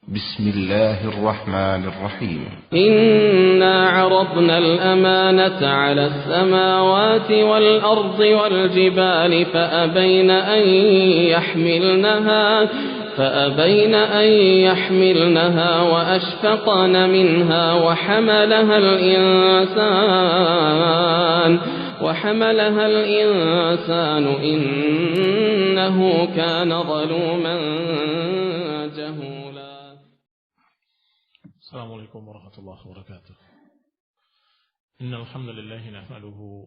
بسم الله الرحمن الرحيم إنا عرضنا الأمانة على السماوات والأرض والجبال فأبين أن يحملنها وأشفقن منها وحملها الإنسان إنه كان ظلوما جهولا. السلام عليكم ورحمة الله وبركاته. إن الحمد لله نحمده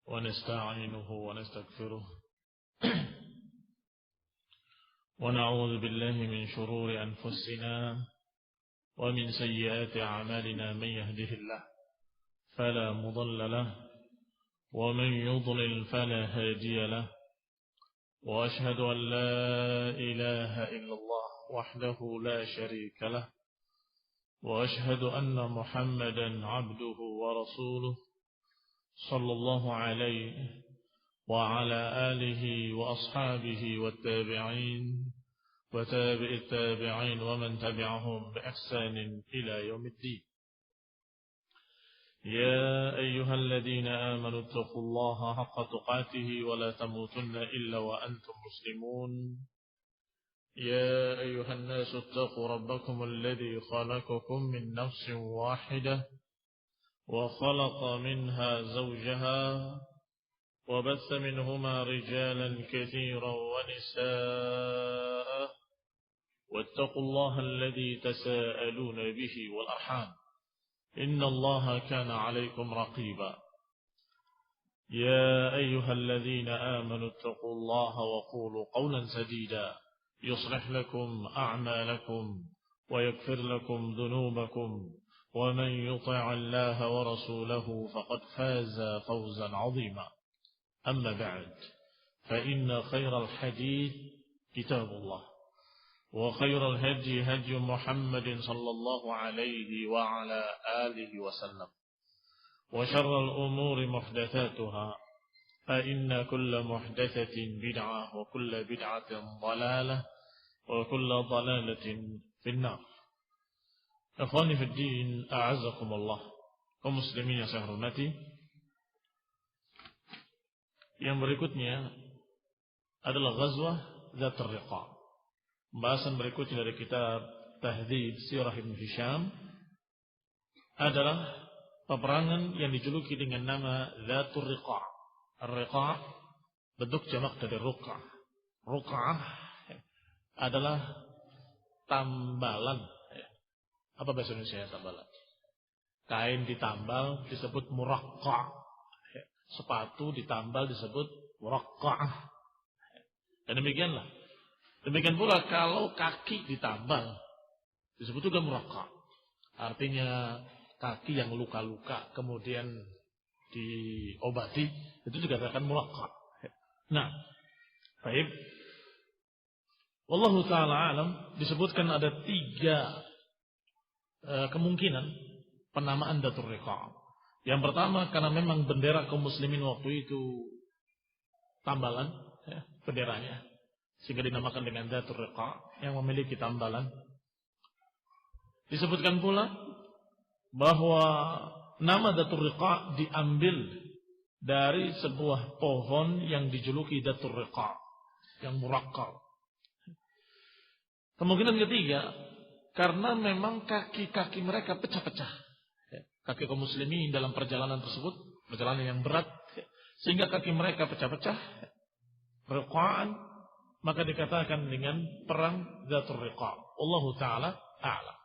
ونستعينه ونستغفره ونعوذ بالله من شرور أنفسنا ومن سيئات أعمالنا. من يهده الله فلا مضل له ومن يضلل فلا هادي له، وأشهد أن لا إله إلا الله وحده لا شريك له، وأشهد أن محمدا عبده ورسوله صلى الله عليه وعلى آله وأصحابه والتابعين وتابع التابعين ومن تبعهم بإحسان إلى يوم الدين. يا أيها الذين آمنوا اتقوا الله حق تقاته ولا تموتن إلا وأنتم مسلمون. يا أيها الناس اتقوا ربكم الذي خلقكم من نفس واحدة وخلق منها زوجها وبث منهما رجالا كثيرا ونساء، واتقوا الله الذي تساءلون به والأرحام إن الله كان عليكم رقيبا. يا أيها الذين آمنوا اتقوا الله وقولوا قولا سديدا يصلح لكم أعمالكم ويغفر لكم ذنوبكم، ومن يطع الله ورسوله فقد فاز فوزا عظيما. أما بعد، فإن خير الحديث كتاب الله، وخير الهدي هدي محمد صلى الله عليه وعلى آله وسلم، وشر الأمور محدثاتها، فإن كل محدثة بدعة وكل بدعة ضلالة وكل ضلالة في النار. Ikhwani fi din, a'azzakumullah. Kaum muslimin yang saya hormati, yang berikutnya adalah Ghazwah Dzatur Riqa. Pembahasan berikutnya dari kitab Tahdhib Sirah Ibn Hisham adalah peperangan yang dijuluki dengan nama Dzatur Riqa. Ar-Riqa bentuk jamak dari Ruq'ah. Ruq'ah adalah tambalan. Apa bahasa Indonesia tambalan? Kain ditambal disebut muraqqa'. Sepatu ditambal disebut muraqqa'ah. Dan demikianlah. Demikian pula kalau kaki ditambal disebut juga muraqqa'. Artinya kaki yang luka-luka kemudian diobati itu juga akan muraqqa'. Nah, baik. Wallahu ta'ala alam, disebutkan ada 3 kemungkinan penamaan Dzatur Riqa'. Yang pertama, karena memang bendera kaum muslimin waktu itu tambalan, benderanya, sehingga dinamakan dengan Dzatur Riqa', yang memiliki tambalan. Disebutkan pula bahwa nama Dzatur Riqa' diambil dari sebuah pohon yang dijuluki Dzatur Riqa', yang muraqqal. Kemungkinan ketiga, karena memang kaki-kaki mereka pecah-pecah. Kaki kaum muslimin dalam perjalanan tersebut, perjalanan yang berat, sehingga kaki mereka pecah-pecah, riqa'an, maka dikatakan dengan perang Dzatur Riqa'. Wallahu ta'ala a'lam.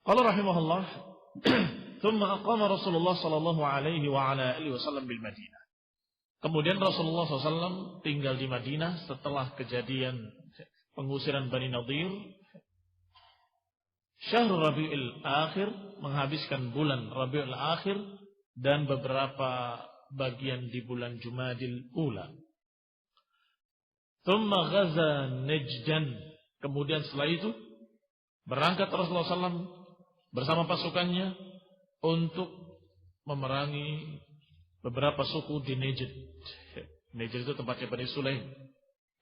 Qala rahimahullah, thumma aqama Rasulullah sallallahu alaihi wa ala alihi wasallam bil Madinah. Kemudian Rasulullah SAW tinggal di Madinah setelah kejadian pengusiran Bani Nadir. Syahrul Rabiul Akhir, menghabiskan bulan Rabiul Akhir dan beberapa bagian di bulan Jumadil Ula. Thumma ghaza Najdan. Kemudian setelah itu berangkat Rasulullah SAW bersama pasukannya untuk memerangi beberapa suku di Najd. Najd itu tempatnya Bani Sulaim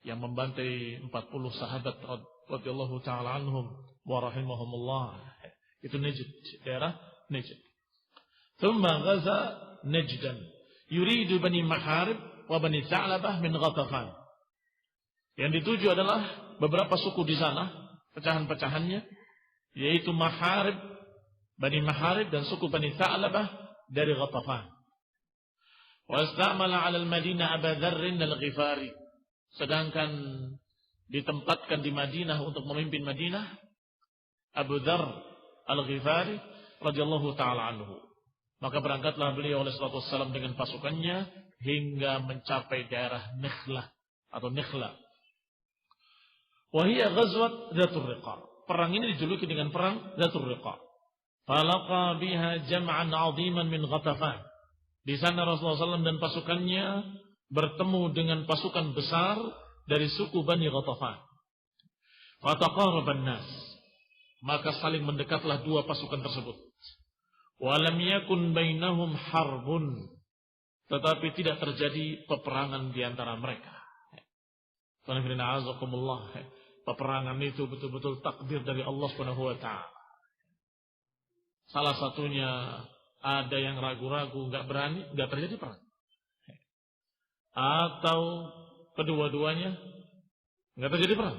yang membantai 40 sahabat radhiyallahu taala anhum wa rahimahumullah. Itu Najd, daerah Najd. Thumma ghaza Najdan yuridu Bani Maharib wa Bani Tha'labah min Ghatafan. Yang dituju adalah beberapa suku di sana, pecahan-pecahannya, yaitu Maharib, Bani Maharib dan suku Bani Tha'labah dari Ghatafan. Wa istamala 'ala al-Madinah Abu Dzarr al-Ghifari. Sedangkan ditempatkan di Madinah untuk memimpin Madinah Abu Dzarr al-Ghifari radhiyallahu taala anhu. Maka berangkatlah beliau alaihi salatu wassalam dengan pasukannya hingga mencapai daerah Nakhlah atau Nakhla. Wa hiya ghazwat Dzatur Riqa. Perang ini dijuluki dengan perang Dzatur Riqa. Falaqa biha jam'an 'aziman min Ghatafan. Di sana Rasulullah SAW dan pasukannya bertemu dengan pasukan besar dari suku Bani Ghatafan. Fataqaraban nas. Maka saling mendekatlah dua pasukan tersebut. Walam yakun bainahum harbun. Tetapi tidak terjadi peperangan di antara mereka. Peperangan itu betul-betul takdir dari Allah Subhanahu wa taala. Salah satunya ada yang ragu-ragu, enggak berani, enggak terjadi perang. Atau kedua-duanya enggak terjadi perang.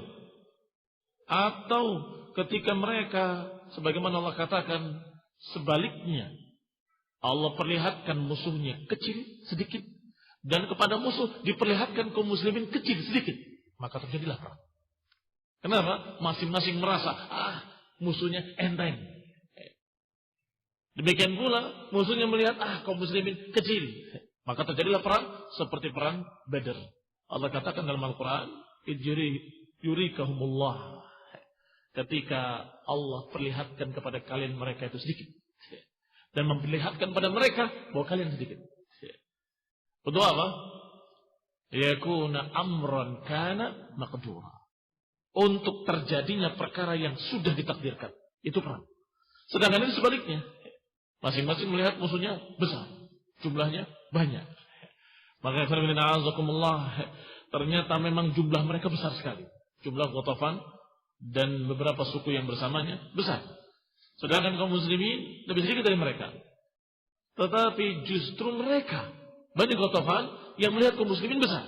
Atau ketika mereka sebagaimana Allah katakan sebaliknya, Allah perlihatkan musuhnya kecil sedikit dan kepada musuh diperlihatkan kaum muslimin kecil sedikit, maka terjadilah perang. Kenapa? Masing-masing merasa musuhnya enteng. Demikian pula musuhnya melihat kaum muslimin kecil, maka terjadilah perang seperti perang Badar. Allah katakan dalam Al-Quran, yurikahumullah, ketika Allah perlihatkan kepada kalian mereka itu sedikit dan memperlihatkan pada mereka bahwa kalian sedikit. Untuk apa? Yakuna amran kana maqdura. Untuk terjadinya perkara yang sudah ditakdirkan. Itu perang. Sedangkan ini sebaliknya. Masing-masing melihat musuhnya besar. Jumlahnya banyak. Maka ternyata memang jumlah mereka besar sekali. Jumlah Ghatafan dan beberapa suku yang bersamanya besar. Sedangkan kaum muslimin lebih sedikit dari mereka. Tetapi justru mereka, Bani Ghatafan, yang melihat kaum muslimin besar.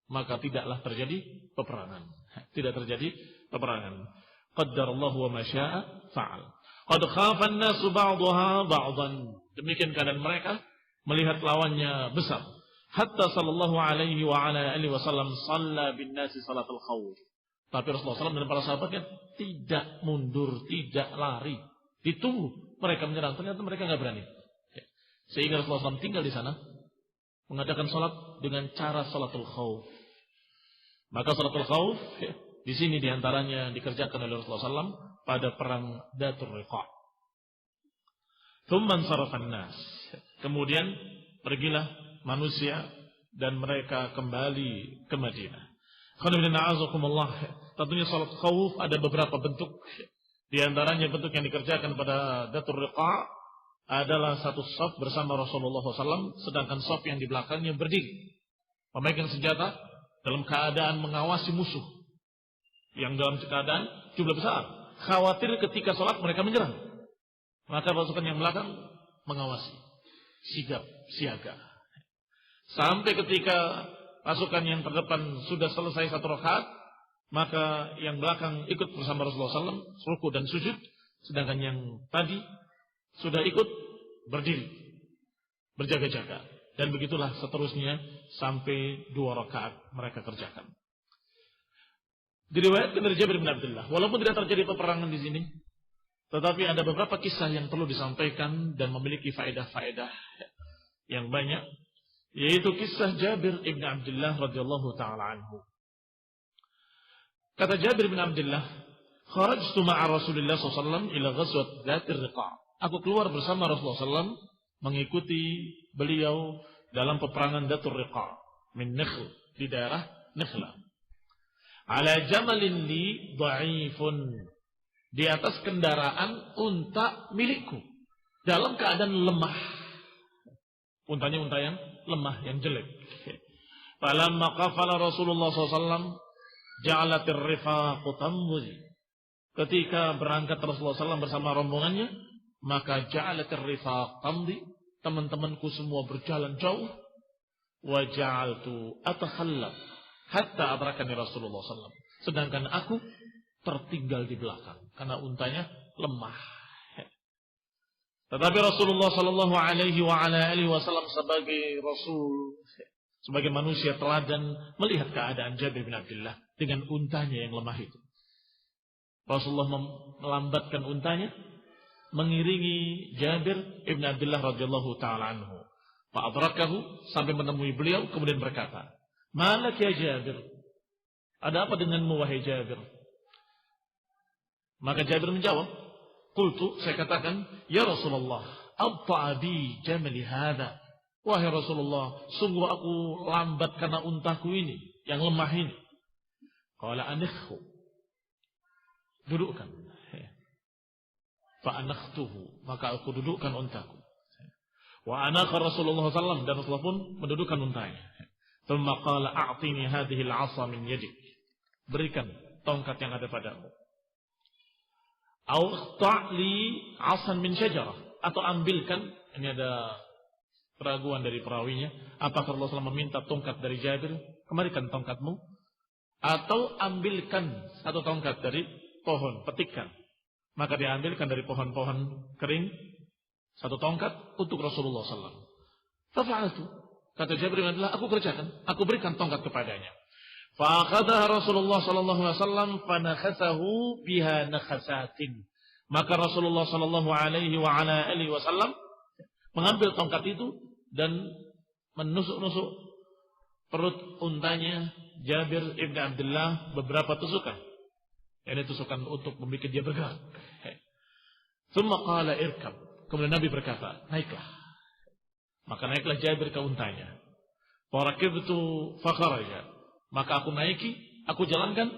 Maka tidaklah terjadi peperangan. Tidak terjadi peperangan. Qaddarallahu wa ma syaa fa'al. Qad khafa an-nasu ba'daha ba'dan. Demikian keadaan mereka melihat lawannya besar. Hatta sallallahu alaihi wa ala alihi wasallam shalla bin nasi salatul khawf. Tapi Rasulullah SAW dan para sahabatnya tidak mundur, tidak lari. Ditunggu mereka menyerang. Ternyata mereka nggak berani. Sehingga Rasulullah SAW tinggal di sana, mengadakan salat dengan cara salatul khawf. Maka salatul khawf di sini diantaranya dikerjakan oleh Rasulullah SAW pada perang Dzatur Riqa. Tsumman sarafan nas. Kemudian pergilah manusia dan mereka kembali ke Madinah. Tentunya salat khawf ada beberapa bentuk. Di antaranya bentuk yang dikerjakan pada Dzatur Riqa adalah satu shaf bersama Rasulullah SAW, sedangkan shaf yang di belakangnya berdiri, memegang senjata dalam keadaan mengawasi musuh yang dalam keadaan jumlah besar. Khawatir ketika salat mereka menyerang, maka pasukan yang belakang mengawasi, sigap, siaga. Sampai ketika pasukan yang terdepan sudah selesai satu rakaat, maka yang belakang ikut bersama Rasulullah SAW, ruku dan sujud, sedangkan yang tadi sudah ikut berdiri, berjaga-jaga. Dan begitulah seterusnya sampai 2 rakaat mereka kerjakan. Diriwayatkan dari Jabir bin Abdullah, walaupun tidak terjadi peperangan di sini, tetapi ada beberapa kisah yang perlu disampaikan dan memiliki faedah-faedah yang banyak, yaitu kisah Jabir bin Abdullah radhiyallahu taala anhu. Kata Jabir bin Abdullah, "Kharajtu ma'a Rasulillah SAW ila ghazwat Dzatir Riqa." Aku keluar bersama Rasulullah SAW mengikuti beliau dalam peperangan Dzatur Riqa min Nakhl, di daerah Nakhla. Ala jamalin li dha'ifun, di atas kendaraan unta milikku dalam keadaan lemah. Untanya unta yang lemah, yang jelek. Falamma qafala Rasulullah SAW, ja'alatir rifaqu tamdi. Ketika berangkat Rasulullah SAW bersama rombongannya, maka ja'alatir rifaq tamdi, teman-temanku semua berjalan jauh. Wa ja'altu atakhallaf hatta adrakani Rasulullah SAW. Sedangkan aku tertinggal di belakang karena untanya lemah. Tetapi Rasulullah Sallallahu Alaihi Wasallam sebagai Rasul, sebagai manusia teladan melihat keadaan Jabir bin Abdullah dengan untanya yang lemah itu. Rasulullah melambatkan untanya, mengiringi Jabir bin Abdullah radhiyallahu taala anhu. Fa'adrakahu sampai menemui beliau, kemudian berkata, "Malak ya Jabir? Ada apa denganmu wahai Jabir?" Maka Jabir menjawab, "Qultu," saya katakan, "Ya Rasulullah, abta'a bi jamali hadha." Wahai Rasulullah, sungguh aku lambat karena untaku ini, yang lemah ini. Qala anikhhu. Dudukkan. Fa anakhtuhu, maka aku dudukkan untaku. Wa anakha Rasulullah SAW, dan Rasulullah pun mendudukkan untanya. Thumma qala a'tini hadhihi al-'asa min yadik. Berikan tongkat yang ada padamu. Au ta'li 'asan min syajarah, atau ambilkan, ini ada keraguan dari perawinya, apakah Rasulullah SAW meminta tongkat dari Jabir, kembalikan tongkatmu, atau ambilkan satu tongkat dari pohon, petikkan. Maka diambilkan dari pohon-pohon kering satu tongkat untuk Rasulullah SAW. Fafa'altu, kata Jabir bin Abdullah, aku kerjakan, aku berikan tongkat kepadanya. Fa'akhadaha Rasulullah sallallahu alaihi wasallam fanakhasahu biha nakhasatin. Maka Rasulullah sallallahu alaihi wasallam mengambil tongkat itu dan menusuk-nusuk perut untanya Jabir ibn Abdullah beberapa tusukan. Ini tusukan untuk membuat dia bergerak. Tsumma qala irkab. Kemudian Nabi berkata, naiklah. Maka naiklah Jabir ke untanya. Farakibtu fakharaja. Maka aku naiki, aku jalankan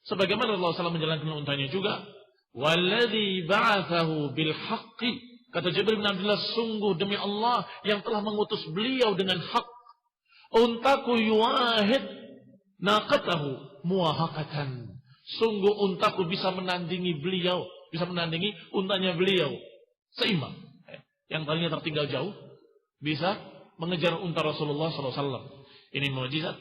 sebagaimana Rasulullah SAW menjalankan untanya juga. Walladzi ba'atsahu bil haqqi, kata Jabir bin Abdullah, sungguh demi Allah yang telah mengutus beliau dengan hak. Untaku yuahid naqatahu muwahaqatan. Sungguh untaku bisa menandingi beliau, bisa menandingi untanya beliau seimbang. Yang tadinya tertinggal jauh bisa mengejar unta Rasulullah SAW. Ini mukjizat.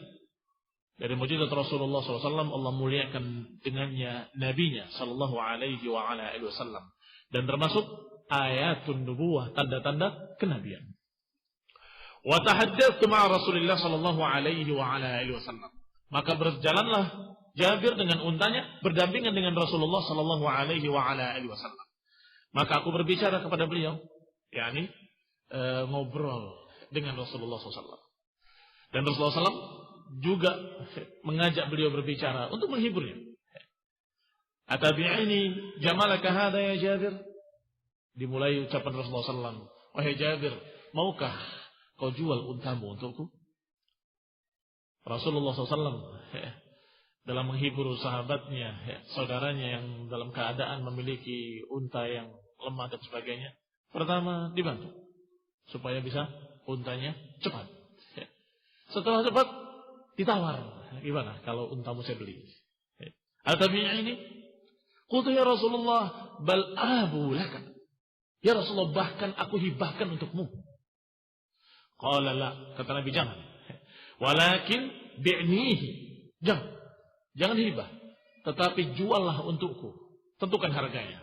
Dari mujizat Rasulullah SAW, Allah muliakan dengannya nabinya sallallahu alaihi wasallam, dan termasuk ayatun nubuwah, tanda-tanda kenabian. Wa tahaddatsu ma'a Rasulillah sallallahu alaihi wasallam. Maka berjalanlah Jabir dengan untanya berdampingan dengan Rasulullah sallallahu alaihi wasallam. Maka aku berbicara kepada beliau, yakni ngobrol dengan Rasulullah SAW. Dan Rasulullah SAW juga mengajak beliau berbicara untuk menghiburnya. Atabi'ini jamalaka hadha ya Jabir. Dimulai ucapan Rasulullah SAW, wahai Jabir, maukah kau jual untamu untukku? Rasulullah SAW dalam menghibur sahabatnya, saudaranya yang dalam keadaan memiliki unta yang lemah dan sebagainya, pertama dibantu supaya bisa untanya cepat. Setelah cepat ditawar, gimana kalau untamu saya beli? Atabi'ini? Qultu ya Rasulullah, bal abu laka. Ya Rasulullah, bahkan aku hibahkan untukmu. Qala la, kata Nabi, jangan. Walakin bi'nihi. Jangan hibah, tetapi juallah untukku. Tentukan harganya.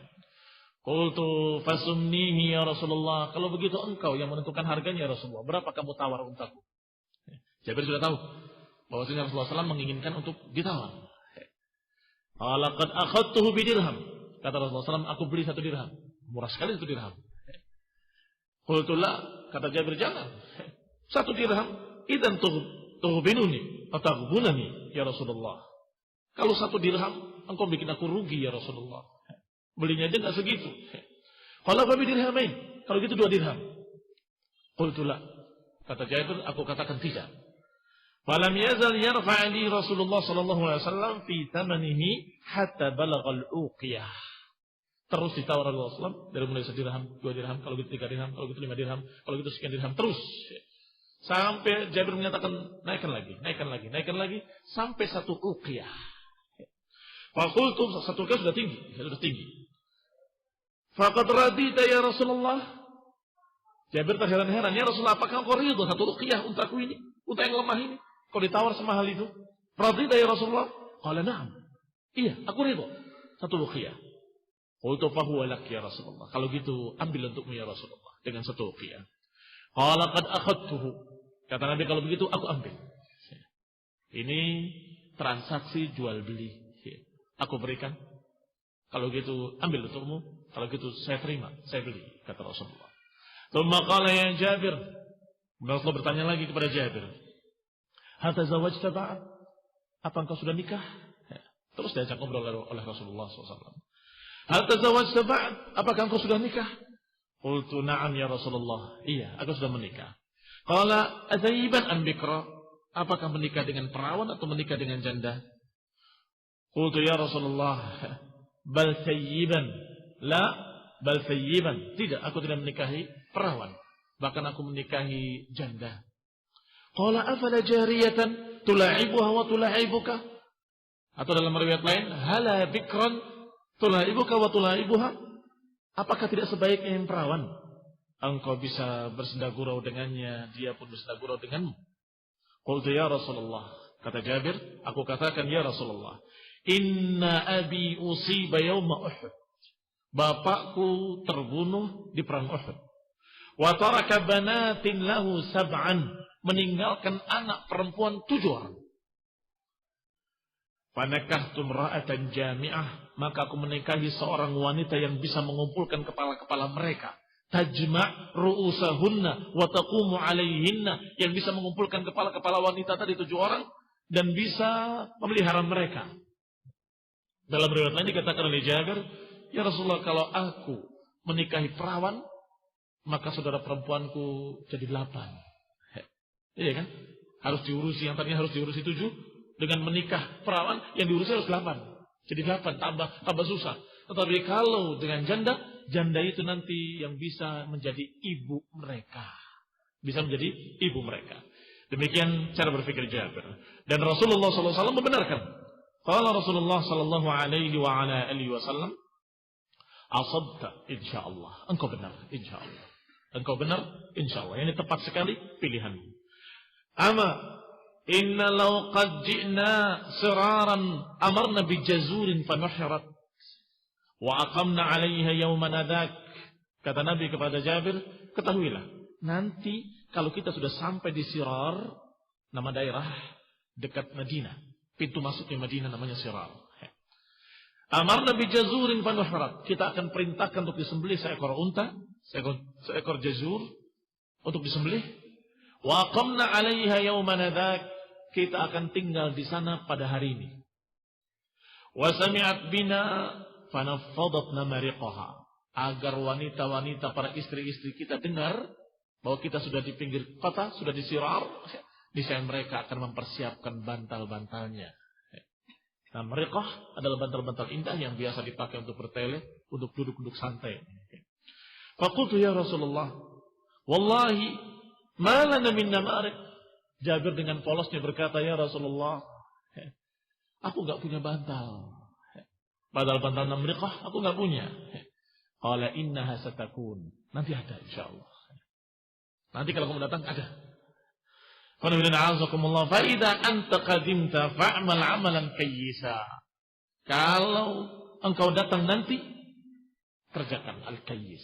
Qultu fasumnihi ya Rasulullah. Kalau begitu engkau yang menentukan harganya ya Rasulullah. Berapa kamu tawar untaku? Jabir sudah tahu bahwasanya Rasulullah SAW menginginkan untuk ditawar. Qala qad akhadtuhu bidirham. Kata Rasulullah SAW, aku beli 1 dirham. Murah sekali 1 dirham. Qultu la, kata Jabir, jangan. 1 dirham, idzan tuhbinuni atau taghbunani ya Rasulullah. Kalau 1 dirham, engkau bikin aku rugi ya Rasulullah. Belinya aja enggak segitu. Qala fa bidirhamain. Kalau gitu 2 dirham. Qultu la, kata Jabir, aku katakan tidak. Falam yazal yarfa'ali Rasulullah sallallahu alaihi wasallam fi thamanihi hatta balagha al-uqiyah. Terus ditawar Rasulullah SAW dari mulai 1 dirham, 2 dirham, kalau gitu 3 dirham, kalau gitu 5 dirham, kalau gitu sekian dirham, terus sampai Jabir menyatakan naikkan lagi, sampai 1 uqiyah. Fakultum, satu uqiyah sudah tinggi. Faqad radita ya Rasulullah. Jabir terheran-heran, ya Rasulullah, apakah engkau ridho satu uqiyah untaku ini, unta yang lemah ini? Kau ditawar semahal itu? Radita ya Rasulullah? Qala na'am. Iya, aku ridho satu uqiyah. Qultu fahuwa lak ya Rasulullah. Kalau gitu ambil untukmu ya Rasulullah dengan satu uqiyah. Qala qad akhadtuhu. Kata Nabi, kalau begitu aku ambil. Ini transaksi jual beli. Aku berikan. Kalau gitu ambil untukmu. Kalau gitu saya terima, saya beli, kata Rasulullah. Tsumma qala ya Jabir. Rasulullah bertanya lagi kepada Jabir. Hal tazawwajta ba'd? Apa engkau sudah nikah? Terus diajak ngobrol oleh Rasulullah SAW. Hal tazawwajta ba'd? Apakah engkau sudah nikah? Qultu na'am ya Rasulullah. Iya, aku sudah menikah. Qala azayyiban am bikra? Apakah menikah dengan perawan atau menikah dengan janda? Qultu ya Rasulullah, bal sayyiban. La, bal sayyiban. Tidak, aku tidak menikahi perawan. Bahkan aku menikahi janda. Qala afala jariyatan tula'ibuha wa tula'ibuka? Atau dalam riwayat lain, hala bikran tula'ibuka wa tula'ibuha? Apakah tidak sebaiknya yang perawan? Engkau bisa bersendagurau dengannya, dia pun bersendagurau denganmu. Qultu ya Rasulullah. Kata Jabir, aku katakan ya Rasulullah, inna abi usiba yawma Uhud. Bapakku terbunuh di perang Uhud. Wa taraka banatin lahu sab'an. Meninggalkan anak perempuan 7 orang. Fanakahtu imra'atan jami'ah. Maka aku menikahi seorang wanita yang bisa mengumpulkan kepala-kepala mereka. Tajma' ru'usahunna wa taqumu 'alayhinna. Yang bisa mengumpulkan kepala-kepala wanita tadi 7 orang. Dan bisa memelihara mereka. Dalam riwayat lain dikatakan oleh Jabir, ya Rasulullah, kalau aku menikahi perawan, maka saudara perempuanku jadi 8. Iya kan? Harus diurusi, yang tadinya harus diurusi 7, dengan menikah perawan, yang diurusi harus 8. Jadi 8, tambah susah. Tetapi kalau dengan janda itu nanti yang bisa menjadi ibu mereka. Bisa menjadi ibu mereka. Demikian cara berpikir Jabir. Dan Rasulullah SAW membenarkan. Qala Rasulullah sallallahu alaihi wa ala alihi wasallam, asabta insyaallah. Engkau benar insyaallah. Engkau benar insyaallah. Ini tepat sekali pilihanmu. Ama inna law qad ji'na siraran amarna bi jazurin fanuhrat wa aqamna 'alaiha yawman adak. Kata Nabi kepada Jabir, ketahuilah, nanti kalau kita sudah sampai di Sirar, nama daerah dekat Madinah. Pintu masuknya Madinah namanya Sirar. Amarna bi jazurin fanuhrat. Kita akan perintahkan untuk disembelih seekor unta, seekor jazur untuk disembelih. Wa aqamna 'alaiha yawman adak. Kita akan tinggal di sana pada hari ini. Wa sami'at bina fanaffadatna mariqaha. Agar wanita-wanita, para istri-istri kita dengar bahwa kita sudah di pinggir kota, sudah di Sirar. Niscaya mereka akan mempersiapkan bantal-bantalnya. Nah, mereka adalah bantal-bantal indah yang biasa dipakai untuk bertele, untuk duduk-duduk santai. Faqultu ya Rasulullah, wallahi ma lana min namarik. Jabir dengan polosnya berkata, ya Rasulullah, aku enggak punya bantal. Padahal bantal namriqah aku enggak punya. Qala innaha satakun. Nanti ada insyaallah. Nanti kalau kamu datang ada. Fa'idha anta qadimta fa'amal amalan kayyisa. Kalau engkau datang nanti, kerjakan al-kayyis.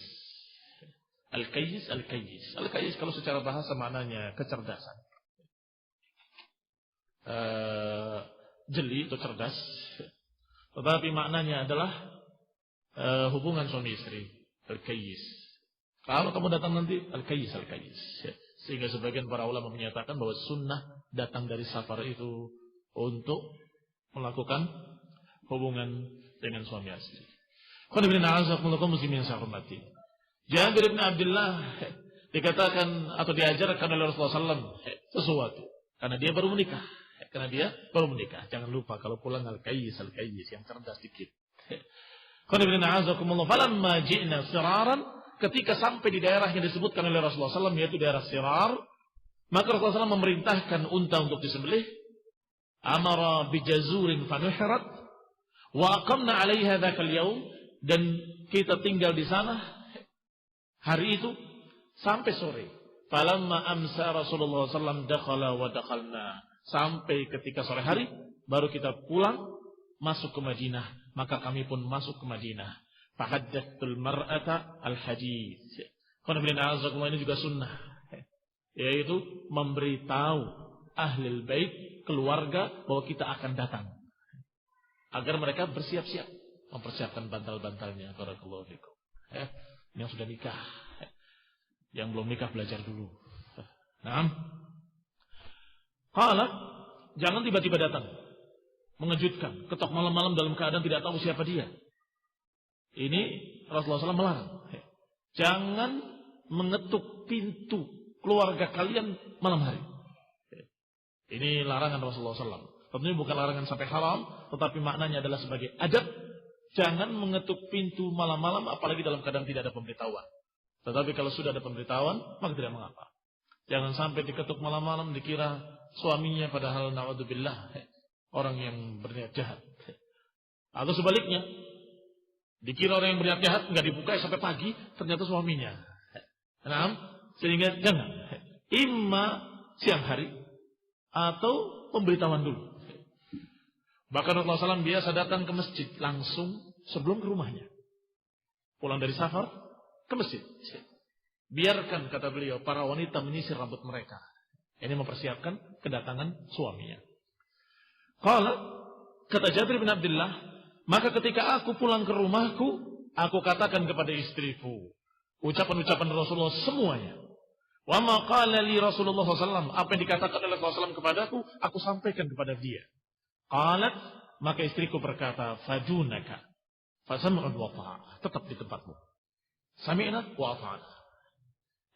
Al-kayyis, al-kayyis. Al-kayyis kalau secara bahasa maknanya kecerdasan. Jeli atau cerdas. Tetapi maknanya adalah hubungan suami istri. Al-kayyis. Kalau kamu datang nanti, al-kayyis, al-kayyis. Sehingga sebagian para ulama menyatakan bahwa sunnah datang dari safar itu untuk melakukan hubungan dengan suami istri. Jabir bin Abdullah dikatakan atau diajarkan oleh Rasulullah SAW sesuatu. Karena dia baru menikah. Jangan lupa kalau pulang al-kayyis yang cerdas sedikit. Falamma ji'na siraran. Ketika sampai di daerah yang disebutkan oleh Rasulullah SAW, yaitu daerah Sirar, maka Rasulullah SAW memerintahkan unta untuk disembelih. Amara bijazurin fanuhrat, Wa aqamna 'alaiha dzakal yaum, dan kita tinggal di sana hari itu sampai sore. Falamma amsa Rasulullah sallallahu dakhala wa dakhalna. Sampai ketika sore hari baru kita pulang masuk ke Madinah, maka kami pun masuk ke Madinah. Fahaddatul mar'ata al-hadits. Ini juga sunnah, yaitu memberitahu ahlul bait, keluarga, bahwa kita akan datang, agar mereka bersiap-siap, mempersiapkan bantal-bantalnya. Barakallahu fikum. Yang sudah nikah, yang belum nikah belajar dulu. Nah, qala, jangan tiba-tiba datang, mengejutkan, ketok malam-malam dalam keadaan tidak tahu siapa dia. Ini Rasulullah SAW melarang. Jangan mengetuk pintu keluarga kalian malam hari. Ini larangan Rasulullah SAW. Tentunya bukan larangan sampai haram, tetapi maknanya adalah sebagai adab. Jangan mengetuk pintu malam-malam, apalagi dalam keadaan tidak ada pemberitahuan. Tetapi kalau sudah ada pemberitahuan, maka tidak mengapa. Jangan sampai diketuk malam-malam dikira suaminya, padahal na'udzubillah, orang yang berniat jahat. Atau sebaliknya, dikira orang yang berniat jahat, nggak dibuka sampai pagi, ternyata suaminya. Nah, sehingga jangan. Imma siang hari atau pemberitahuan dulu. Bahkan Rasulullah SAW biasa datang ke masjid langsung sebelum ke rumahnya. Pulang dari safar ke masjid. Biarkan, kata beliau, para wanita menyisir rambut mereka. Ini mempersiapkan kedatangan suaminya. Qala, kata Jabir bin Abdullah, maka ketika aku pulang ke rumahku, aku katakan kepada istriku ucapan-ucapan Rasulullah semuanya. Wa ma qala li Rasulullah SAW, apa yang dikatakan oleh Rasulullah SAW kepadaku, aku sampaikan kepada dia. Qalat, maka istriku berkata, fadunaka fasam'un wa ta'ah, tetap di tempatmu. Sami'na wa ata'na.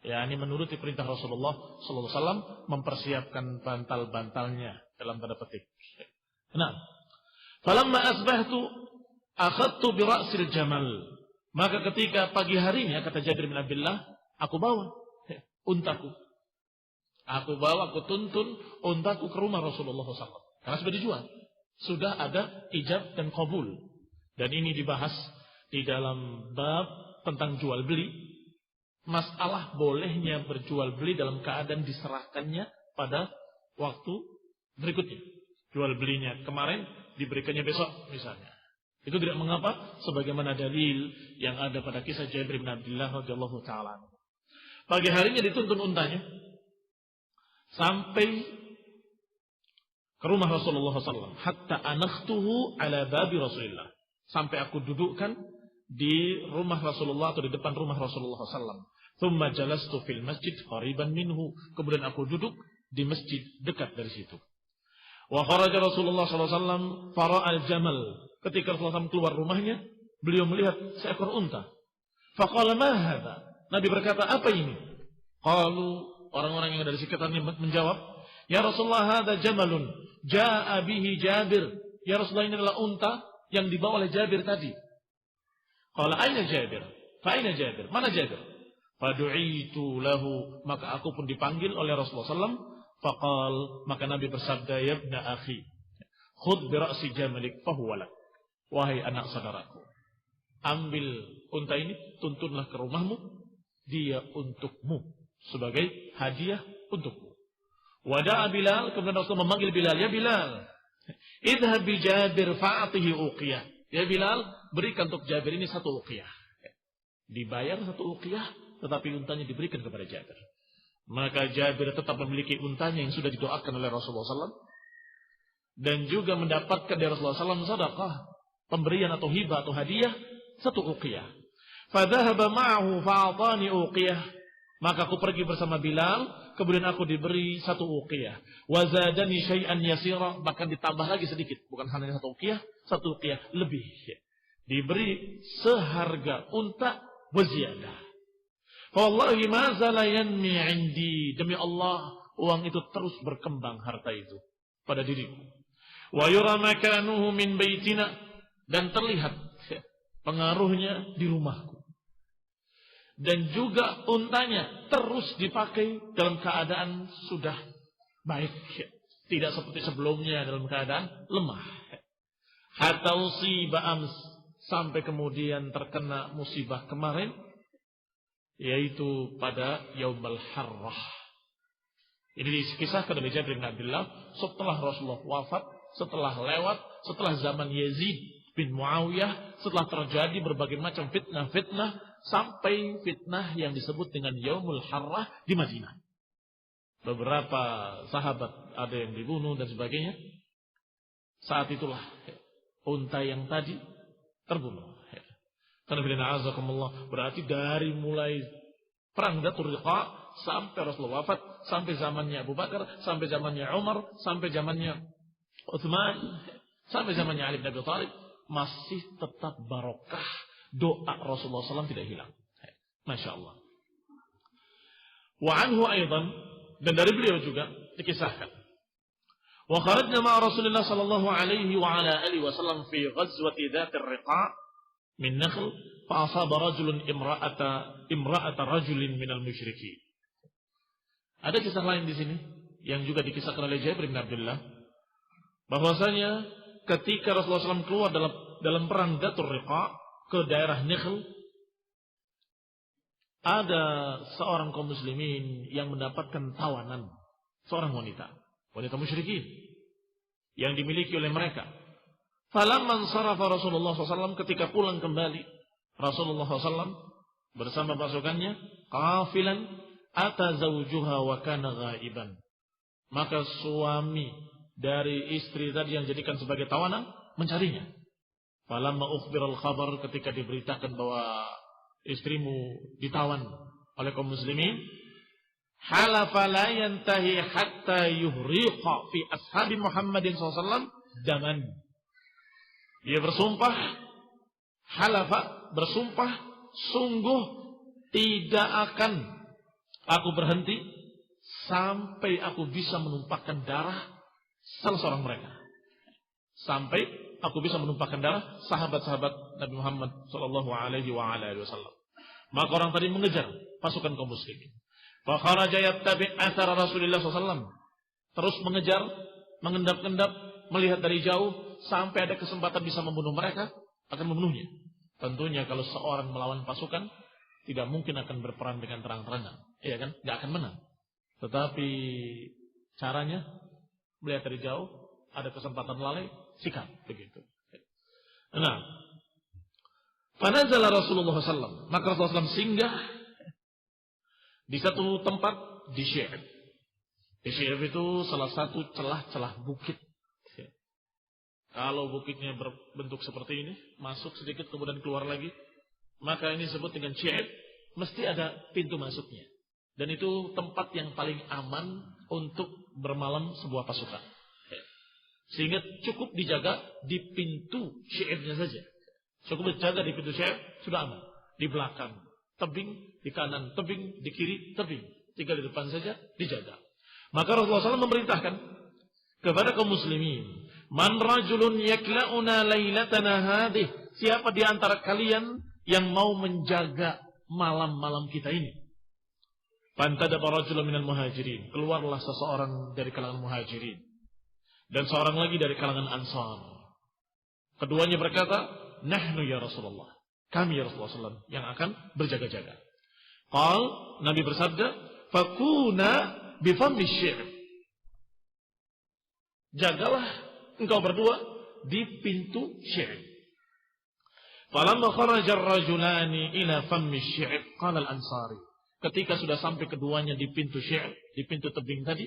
Ya, ini menuruti perintah Rasulullah SAW, mempersiapkan bantal-bantalnya dalam tanda petik. Nah, falamma asbahtu akhadtu bi ra'sil jamal. Maka ketika pagi harinya, kata Jabir bin Abdullah, aku bawa untaku. Aku tuntun untaku ke rumah Rasulullah SAW. Karena sudah dijual. Sudah ada ijab dan qabul. Dan ini dibahas di dalam bab tentang jual beli. Masalah bolehnya berjual beli dalam keadaan diserahkannya pada waktu berikutnya. Jual belinya kemarin, diberikannya besok misalnya. Itu tidak mengapa, sebagaimana dalil yang ada pada kisah Jabir bin Abdullah radhiyallahu taala. Pagi harinya dituntun untanya sampai ke rumah Rasulullah SAW. Hatta anakhtuhu ala babi Rasulullah. Sampai aku dudukkan di rumah Rasulullah atau di depan rumah Rasulullah SAW. Thumma jalastu fil masjid qariban minhu. Kemudian aku duduk di masjid dekat dari situ. Wa kharaja Rasulullah SAW fara'al jamal. Ketika Rasulullah SAW keluar rumahnya, beliau melihat seekor unta. Faqala ma hadha? Nabi berkata, apa ini? Qalu, orang-orang yang ada di sekitarnya menjawab, ya Rasulullah, hadha jamalun jaa bihi Jabir. Ya Rasulullah, ini adalah unta yang dibawa oleh Jabir tadi. Qala aina Jabir? Fa aina Jabir? Mana Jabir? Fadu'itu lahu, maka aku pun dipanggil oleh Rasulullah SAW. Faqal, maka Nabi bersabda, ya ibna akhi, khudh bi ra'si jamalik fahuwa lak. Wahai anak saudaraku, ambil unta ini, tuntunlah ke rumahmu, dia untukmu, sebagai hadiah untukmu. Wada'a Bilal, kemudian Rasul memanggil Bilal, ya Bilal, idhab bi Jabir fa'atihi uqiyah. Ya Bilal, berikan untuk Jabir ini satu uqiyah. Dibayar satu uqiyah, tetapi untanya diberikan kepada Jabir. Maka Jabir tetap memiliki untanya yang sudah didoakan oleh Rasulullah SAW. Dan juga mendapatkan dari Rasulullah SAW sedekah, pemberian atau hibah atau hadiah, satu uqiyah. Fadhahaba ma'ahu fa'atani uqiyah. Maka aku pergi bersama Bilal, kemudian aku diberi satu uqiyah. Wazadani syai'an yasira, bahkan ditambah lagi sedikit, bukan hanya satu uqiyah lebih. Diberi seharga unta waziyadah. Wallahi ma zala yanmi 'indi, demi Allah, uang itu terus berkembang, harta itu pada diriku. Wa yura makanuhu min baitina, dan terlihat pengaruhnya di rumahku. Dan juga untanya terus dipakai dalam keadaan sudah baik, tidak seperti sebelumnya dalam keadaan lemah. hatta usiba ams, sampai kemudian terkena musibah kemarin, yaitu pada Yaumul Harrah. Ini dikisahkan oleh Jabir bin Abdullah setelah Rasulullah wafat, setelah zaman Yazid bin Muawiyah, setelah terjadi berbagai macam fitnah-fitnah, sampai fitnah yang disebut dengan Yaumul Harrah di Madinah. Beberapa sahabat ada yang dibunuh dan sebagainya. Saat itulah unta yang tadi terbunuh. Karena berarti dari mulai perang Dhatul Riqa sampai Rasulullah wafat, sampai zamannya Abu Bakar, sampai zamannya Umar, sampai zamannya Utsman, sampai zamannya Ali bin Abi Thalib, masih tetap barokah doa Rasulullah SAW tidak hilang. Masya Allah. Wa anhu aidan, dan dari beliau juga dikisahkan, wa kharajna ma'a Rasulullah sallallahu alaihi wa ala alihi wasallam fi ghazwati Dhatir Riqa min nakhl fa asaba rajulun imra'ata rajulin minal musyrikin. Ada kisah lain di sini yang juga dikisahkan oleh Jabir bin Abdullah, bahwasanya ketika Rasulullah SAW keluar dalam perang Dhatur Riqa ke daerah Nakhl, ada seorang kaum muslimin yang mendapatkan tawanan, seorang wanita musyrikin yang dimiliki oleh mereka. Falamman sarafa Rasulullah SAW, ketika pulang kembali Rasulullah SAW bersama pasukannya, qafilan ata zawjuha wa kana ghaiban, maka suami dari istri tadi yang dijadikan sebagai tawanan mencarinya. Falamma ukhbiral khabar, ketika diberitakan bahwa istrimu ditawan oleh kaum muslimin, halafa la yantahi hatta yuhriqa fi ashabi Muhammadin SAW daman. Dia bersumpah, halafa bersumpah, sungguh tidak akan aku berhenti sampai aku bisa menumpahkan darah salah seorang mereka. Sampai aku bisa menumpahkan darah sahabat-sahabat Nabi Muhammad sallallahu alaihi wasallam. Maka orang tadi mengejar pasukan kaum muslimin. Fa kharaja yattabi' athar Rasulullah sallallahu, terus mengejar, mengendap-endap, melihat dari jauh sampai ada kesempatan bisa membunuh mereka, akan membunuhnya. Tentunya kalau seorang melawan pasukan tidak mungkin akan berperang dengan terang-terangan, iya kan? Tidak akan menang. Tetapi caranya melihat dari jauh, ada kesempatan lalai, sikap begitu. Nah, fanazala Rasulullah SAW, maka Rasulullah SAW singgah di satu tempat di Syi'ab. Di Syi'ab itu salah satu celah-celah bukit. Kalau bukitnya berbentuk seperti ini, masuk sedikit kemudian keluar lagi, maka ini disebut dengan Syi'ab, mesti ada pintu masuknya. Dan itu tempat yang paling aman untuk bermalam sebuah pasukan. Sehingga cukup dijaga di pintu Syi'abnya saja. Cukup dijaga di pintu Syi'ab, sudah aman. Di belakang tebing, di kanan tebing, di kiri tebing. Tinggal di depan saja dijaga. Maka Rasulullah SAW memerintahkan kepada kaum muslimin, man rajulun yakla'una lailatana hadih, siapa di antara kalian yang mau menjaga malam-malam kita ini? Fantadaba rajulun minal muhajirin, keluarlah seseorang dari kalangan muhajirin dan seorang lagi dari kalangan ansar. Keduanya berkata, nahnu ya Rasulullah, kami ya Rasulullah SAW yang akan berjaga-jaga. Qal, Nabi bersabda, fakuna bifammi syi'ab, jagalah engkau berdua di pintu Syi'ab. Falamma kharaja ar-rajulani ila fammi Syi'ab, qala al-Ansari, ketika sudah sampai keduanya di pintu Syi'ab, di pintu tebing tadi,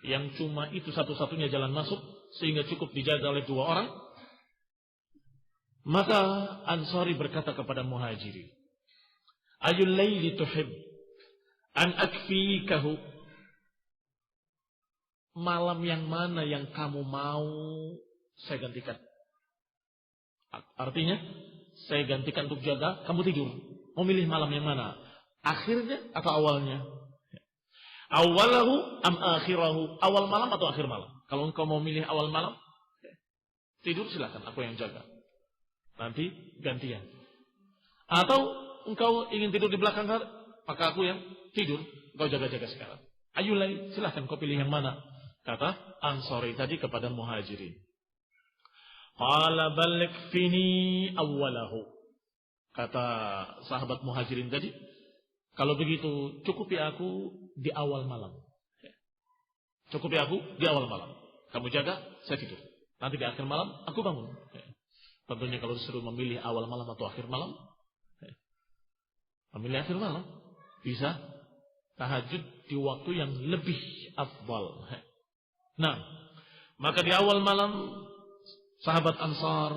yang cuma itu satu-satunya jalan masuk sehingga cukup dijaga oleh dua orang, maka Ansari berkata kepada Muhajirin, ayul laili tuhib an akfikahu, malam yang mana yang kamu mau saya gantikan? Artinya saya gantikan untuk jaga, kamu tidur. Mau milih malam yang mana? Akhirnya atau awalnya? Awalahu am akhirahu, awal malam atau akhir malam? Kalau engkau mau milih awal malam, tidur silakan, aku yang jaga. Nanti gantian. Atau engkau ingin tidur di belakang, maka aku yang tidur, engkau jaga-jaga sekarang. Ayulai, silakan kau pilih yang mana? Kata Ansari tadi kepada Muhajirin. Qala bal yakfini awwalahu. Kata sahabat Muhajirin tadi, kalau begitu cukupi aku di awal malam. Cukupi aku di awal malam. Kamu jaga, saya tidur. Nanti di akhir malam aku bangun. Tentunya kalau disuruh memilih awal malam atau akhir malam, memilih akhir malam. Bisa tahajud di waktu yang lebih afdal. Nah, maka di awal malam sahabat Ansar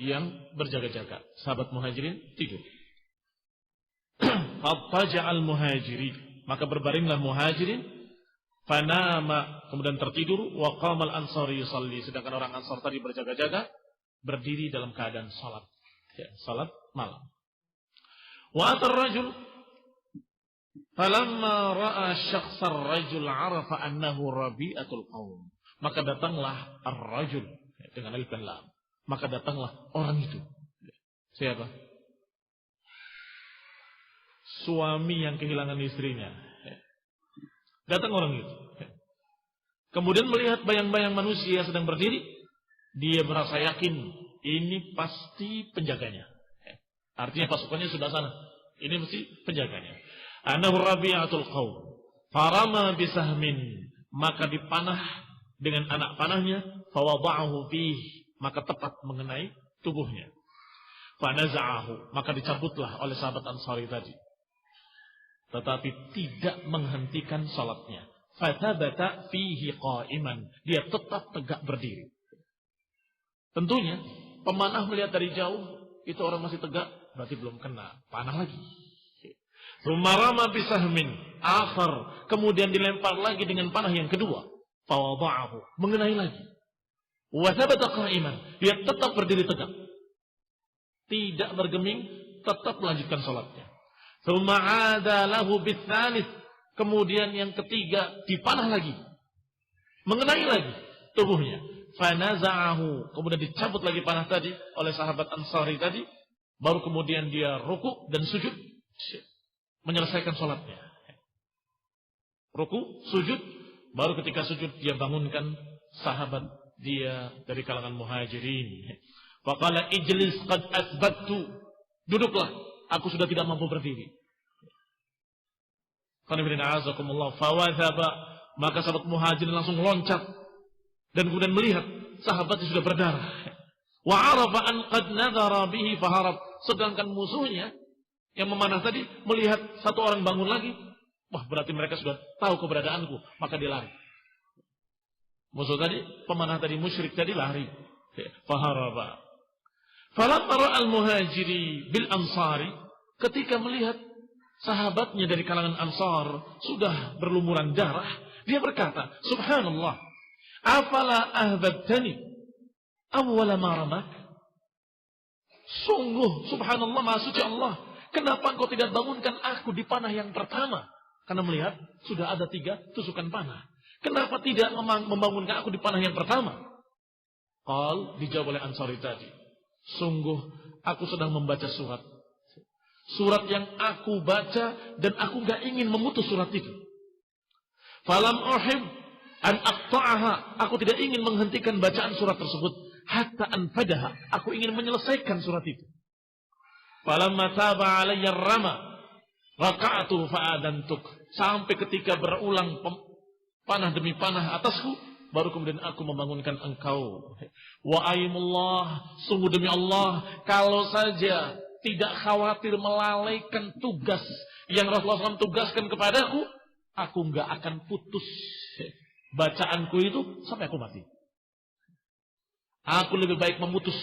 yang berjaga-jaga, sahabat Muhajirin tidur. Fattaja'al Muhajirin, maka berbaringlah Muhajirin, fanama, kemudian tertidur, wa qamal Ansari yusalli, sedangkan orang Ansar tadi berjaga-jaga, berdiri dalam keadaan salat, salat malam. Wa atar rajul, falamma ra'a syakhsar rajul arafa annahu rabi'atul qaum, maka datanglah ar-rajul dengan alif dan lam. Maka datanglah orang itu. Siapa? Suami yang kehilangan istrinya. Datang orang itu. Kemudian melihat bayang-bayang manusia sedang berdiri, dia merasa yakin ini pasti penjaganya. Artinya pasukannya sudah sana. Ini mesti penjaganya. Anahu rabi'atul qaum. Farama bisahmin, maka dipanah dengan anak panahnya, fawada'ahu fihi, maka tepat mengenai tubuhnya. Fanaza'ahu, maka dicabutlah oleh sahabat Ansari tadi. Tetapi tidak menghentikan salatnya. Fatabata fihi qa'iman, dia tetap tegak berdiri. Tentunya pemanah melihat dari jauh, itu orang masih tegak, berarti belum kena panah lagi. Rumarama bisahmin akhar, kemudian dilempar lagi dengan panah yang kedua. Fawada'ahu, mengenai lagi. Wa thabata qa'iman, dia tetap berdiri tegak. Tidak bergeming, tetap melanjutkan salatnya. Tsumma 'ada lahu bitsalits, kemudian yang ketiga dipanah lagi. Mengenai lagi tubuhnya. Fanaza'ahu, kemudian dicabut lagi panah tadi oleh sahabat Ansari tadi, baru kemudian dia ruku dan sujud menyelesaikan salatnya. Ruku, sujud, baru ketika sujud dia bangunkan sahabat dia dari kalangan Muhajirin. Faqala ijlis qad asbattu, duduklah, aku sudah tidak mampu berdiri. Fawazaba, maka sahabat Muhajirin langsung loncat dan kemudian melihat sahabatnya sudah berdarah. Wa arafa an qad nadhara bihi faharab, sedangkan musuhnya yang memanah tadi melihat satu orang bangun lagi, wah berarti mereka sudah tahu keberadaanku, maka dia lari. Musuh tadi, pemanah tadi, musyrik tadi lari. Faharaba. Falamma ra'al muhajiri bil ansari, ketika melihat sahabatnya dari kalangan Ansar sudah berlumuran darah, dia berkata, Subhanallah, afala ahbabtani awwala ma ramak. Sungguh, subhanallah, maha suci Allah, kenapa engkau tidak bangunkan aku di panah yang pertama? Karena melihat sudah ada 3 tusukan panah. Kenapa tidak membangunkan aku di panah yang pertama? Qal, dijawab oleh Ansari tadi, sungguh aku sedang membaca surat. Surat yang aku baca dan aku gak ingin memutus surat itu. Falam uhib an aqta'aha, aku tidak ingin menghentikan bacaan surat tersebut. Hatta anfadaha, aku ingin menyelesaikan surat itu. Falamma taba alayya rama raka'atu fa'adantuk, sampai ketika berulang panah demi panah atasku, baru kemudian aku membangunkan engkau. Wa aimullah, sungguh demi Allah, kalau saja tidak khawatir melalaikan tugas yang Rasulullah SAW tugaskan kepadaku, aku enggak akan putus bacaanku itu sampai aku mati. Aku lebih baik memutus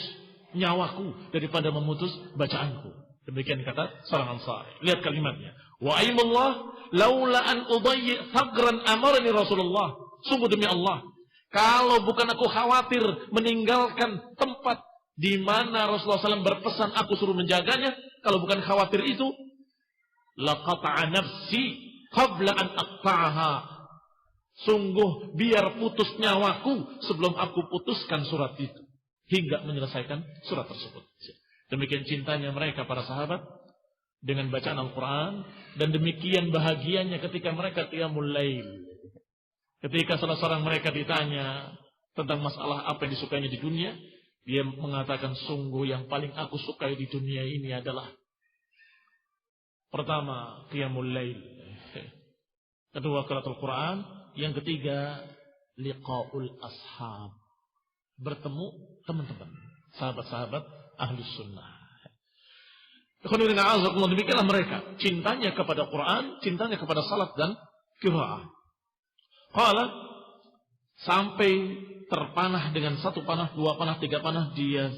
nyawaku daripada memutus bacaanku. Demikian kata seorang Ansari. Lihat kalimatnya. Wa aimullah laula an udayyi thagran amarani Rasulullah. Sungguh demi Allah, kalau bukan aku khawatir meninggalkan tempat di mana Rasulullah SAW berpesan aku suruh menjaganya, kalau bukan khawatir itu, laqata'a nafsi qabla an aqta'aha. Sungguh biar putus nyawaku sebelum aku putuskan surat itu, hingga menyelesaikan surat tersebut. Demikian cintanya mereka para sahabat dengan bacaan Al-Quran, dan demikian bahagianya ketika mereka qiyamul lail. Ketika salah seorang mereka ditanya tentang masalah apa yang disukainya di dunia, Dia mengatakan, sungguh yang paling aku sukai di dunia ini adalah pertama, qiyamul lail. Kedua, qiraatul Quran. Yang ketiga, liqaul ashab. Bertemu teman-teman, sahabat-sahabat ahli sunnah. Demikianlah mereka. Cintanya kepada Quran, cintanya kepada salat dan qiraah. Qala, sampai terpanah dengan satu panah, dua panah, tiga panah, dia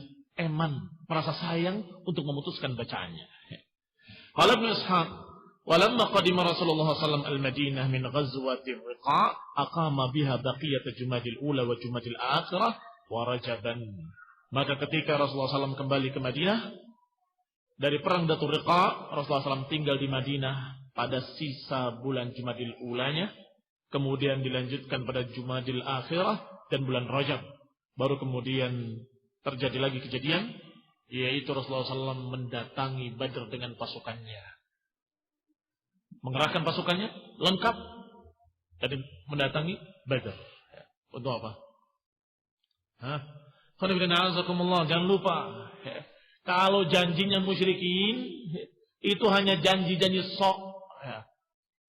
merasa sayang untuk memutuskan bacaannya. Qala Ibnu Ishaq, walamma qadima Rasulullah sallallahu al-Madinah min ghazwati Riqa, aqama biha baqiyat Jumadil ula wa Jumadil akhirah wa Rajaban. Maka ketika Rasulullah SAW kembali ke Madinah dari perang Dhatul Riqa, Rasulullah SAW tinggal di Madinah pada sisa bulan Jumadil ulanya, kemudian dilanjutkan pada Jumadil akhirah dan bulan Rajab. Baru kemudian terjadi lagi kejadian, yaitu Rasulullah SAW mendatangi Badr dengan pasukannya. Mengerahkan pasukannya lengkap dan mendatangi Badr. Untuk apa? Jangan lupa, kalau janjinya musyrikin itu hanya janji-janji sok.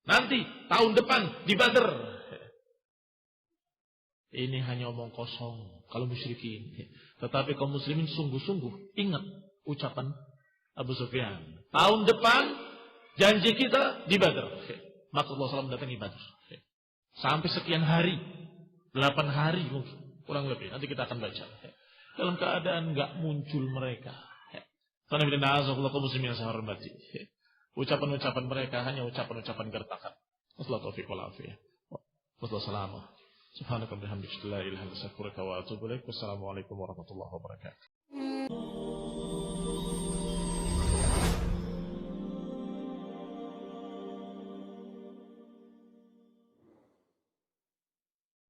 Nanti tahun depan di Badr. Ini hanya omong kosong kalau musyrikin. Tetapi kaum muslimin sungguh-sungguh ingat ucapan Abu Sufyan. Tahun depan janji kita di Badr. Maka Allah SAW mendatangi Badr. Sampai sekian hari, 8 hari mungkin, kurang lebih. Nanti kita akan baca. Dalam keadaan enggak muncul mereka. Karena bila na'azakullah kaum muslimin yang saya hormati. Ucapan-ucapan mereka hanya ucapan-ucapan gertakan. Wassalatu taufiq wal afiyah. Wassalamu. Subhanaka bihamdika la ilaha illa anta astaghfiruka wa atubu ilaik. Wassalamualaikum warahmatullahi wabarakatuh.